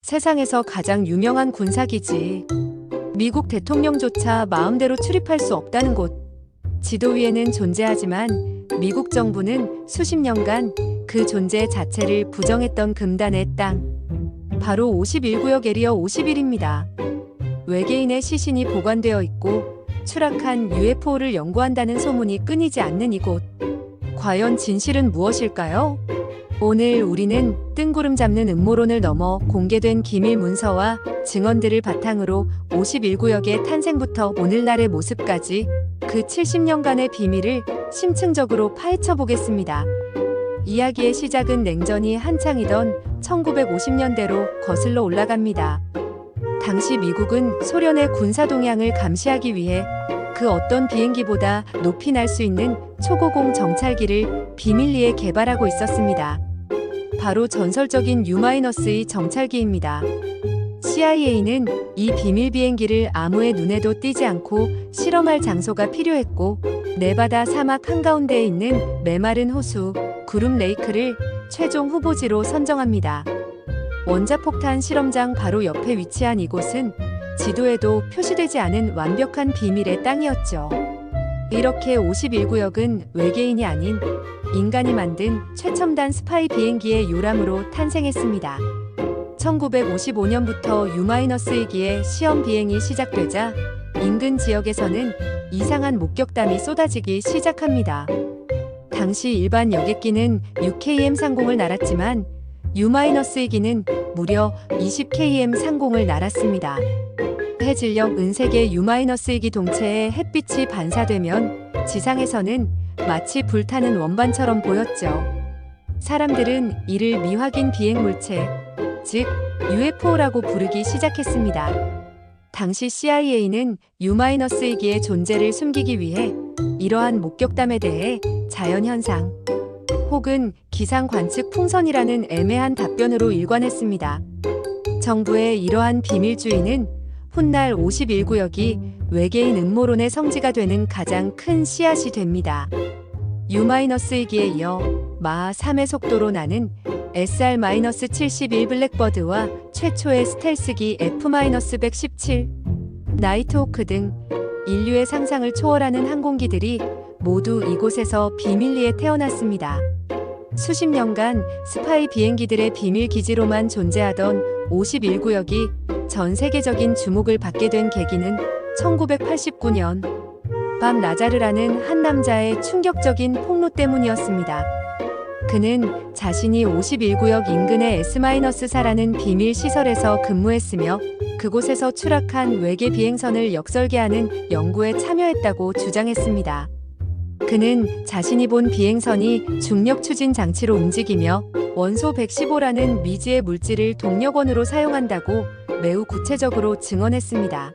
세상에서 가장 유명한 군사기지. 미국 대통령조차 마음대로 출입할 수 없다는 곳. 지도 위에는 존재하지만 미국 정부는 수십 년간 그 존재 자체를 부정했던 금단의 땅. 바로 51구역 에리어 51입니다. 외계인의 시신이 보관되어 있고 추락한 UFO를 연구한다는 소문이 끊이지 않는 이곳. 과연 진실은 무엇일까요? 오늘 우리는 뜬구름 잡는 음모론을 넘어 공개된 기밀 문서와 증언들을 바탕으로 51구역의 탄생부터 오늘날의 모습까지 그 70년간의 비밀을 심층적으로 파헤쳐 보겠습니다. 이야기의 시작은 냉전이 한창이던 1950년대로 거슬러 올라갑니다. 당시 미국은 소련의 군사 동향을 감시하기 위해 그 어떤 비행기보다 높이 날 수 있는 초고공 정찰기를 비밀리에 개발하고 있었습니다. 바로 전설적인 U-의 정찰기입니다. CIA는 이 비밀 비행기를 아무의 눈에도 띄지 않고 실험할 장소가 필요했고, 네바다 사막 한가운데에 있는 메마른 호수 구름 레이크를 최종 후보지로 선정합니다. 원자폭탄 실험장 바로 옆에 위치한 이곳은 지도에도 표시되지 않은 완벽한 비밀의 땅이었죠. 이렇게 51구역은 외계인이 아닌 인간이 만든 최첨단 스파이 비행기의 요람으로 탄생했습니다. 1955년부터 U-2기의 시험 비행이 시작되자 인근 지역에서는 이상한 목격담이 쏟아지기 시작합니다. 당시 일반 여객기는 6km 상공을 날았지만 U-2기는 무려 20km 상공을 날았습니다. 해질녘 은색의 U-2기 동체에 햇빛이 반사되면 지상에서는 마치 불타는 원반처럼 보였죠. 사람들은 이를 미확인 비행 물체, 즉 UFO라고 부르기 시작했습니다. 당시 CIA는 U-2기의 존재를 숨기기 위해 이러한 목격담에 대해 자연현상 혹은 기상 관측 풍선이라는 애매한 답변으로 일관했습니다. 정부의 이러한 비밀주의는 훗날 51구역이 외계인 음모론의 성지가 되는 가장 큰 씨앗이 됩니다. U-2기에 이어 마하 3의 속도로 나는 SR-71 블랙버드와 최초의 스텔스기 F-117, 나이트호크 등 인류의 상상을 초월하는 항공기들이 모두 이곳에서 비밀리에 태어났습니다. 수십 년간 스파이 비행기들의 비밀 기지로만 존재하던 51구역이 전 세계적인 주목을 받게 된 계기는 1989년 밤 라자르라는 한 남자의 충격적인 폭로 때문이었습니다. 그는 자신이 51구역 인근의 S-4라는 비밀 시설에서 근무했으며 그곳에서 추락한 외계 비행선을 역설계하는 연구에 참여했다고 주장했습니다. 그는 자신이 본 비행선이 중력 추진 장치로 움직이며 원소 115라는 미지의 물질을 동력원으로 사용한다고 매우 구체적으로 증언했습니다.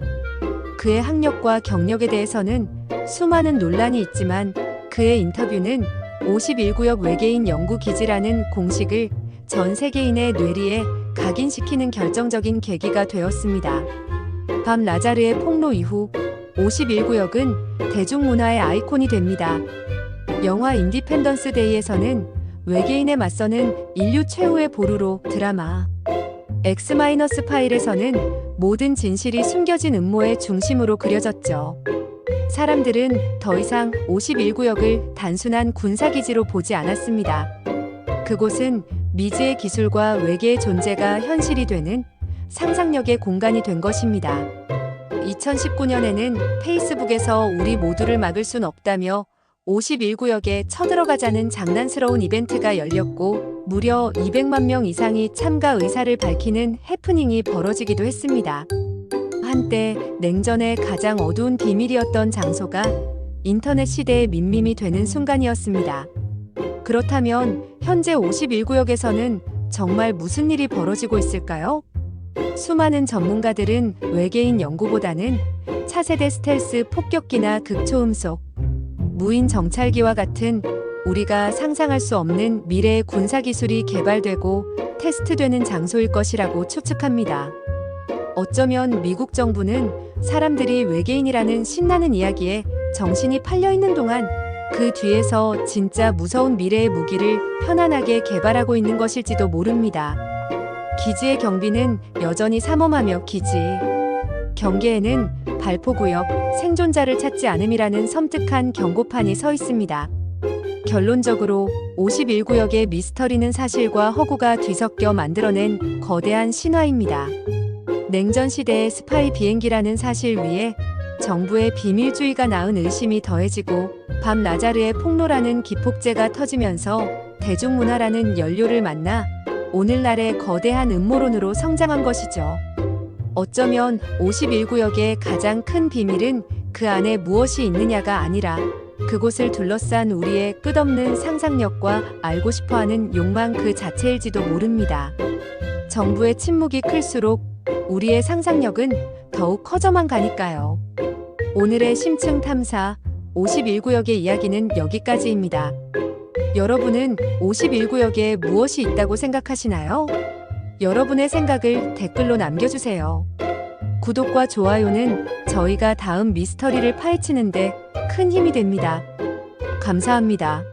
그의 학력과 경력에 대해서는 수많은 논란이 있지만 그의 인터뷰는 51구역 외계인 연구기지라는 공식을 전 세계인의 뇌리에 각인시키는 결정적인 계기가 되었습니다. 밤 라자르의 폭로 이후 51구역은 대중문화의 아이콘이 됩니다. 영화 인디펜던스 데이에서는 외계인에 맞서는 인류 최후의 보루로 드라마 X-파일에서는 모든 진실이 숨겨진 음모의 중심으로 그려졌죠. 사람들은 더 이상 51구역을 단순한 군사기지로 보지 않았습니다. 그곳은 미지의 기술과 외계의 존재가 현실이 되는 상상력의 공간이 된 것입니다. 2019년에는 페이스북에서 우리 모두를 막을 순 없다며 51구역에 쳐들어가자는 장난스러운 이벤트가 열렸고 무려 200만 명 이상이 참가 의사를 밝히는 해프닝이 벌어지기도 했습니다. 한때 냉전의 가장 어두운 비밀이었던 장소가 인터넷 시대의 민밈이 되는 순간이었습니다. 그렇다면 현재 51구역에서는 정말 무슨 일이 벌어지고 있을까요? 수많은 전문가들은 외계인 연구보다는 차세대 스텔스 폭격기나 극초음속, 무인 정찰기와 같은 우리가 상상할 수 없는 미래의 군사기술이 개발되고 테스트되는 장소일 것이라고 추측합니다. 어쩌면 미국 정부는 사람들이 외계인이라는 신나는 이야기에 정신이 팔려있는 동안 그 뒤에서 진짜 무서운 미래의 무기를 편안하게 개발하고 있는 것일지도 모릅니다. 기지의 경비는 여전히 삼엄하며 기지 경계에는 발포구역, 생존자를 찾지 않음이라는 섬뜩한 경고판이 서 있습니다. 결론적으로 51구역의 미스터리는 사실과 허구가 뒤섞여 만들어낸 거대한 신화입니다. 냉전 시대의 스파이 비행기라는 사실 위에 정부의 비밀주의가 낳은 의심이 더해지고 밤나자르의 폭로라는 기폭제가 터지면서 대중문화라는 연료를 만나 오늘날의 거대한 음모론으로 성장한 것이죠. 어쩌면 51구역의 가장 큰 비밀은 그 안에 무엇이 있느냐가 아니라 그곳을 둘러싼 우리의 끝없는 상상력과 알고 싶어하는 욕망 그 자체일지도 모릅니다. 정부의 침묵이 클수록 우리의 상상력은 더욱 커져만 가니까요. 오늘의 심층 탐사 51구역의 이야기는 여기까지입니다. 여러분은 51구역에 무엇이 있다고 생각하시나요? 여러분의 생각을 댓글로 남겨주세요. 구독과 좋아요는 저희가 다음 미스터리를 파헤치는데 큰 힘이 됩니다. 감사합니다.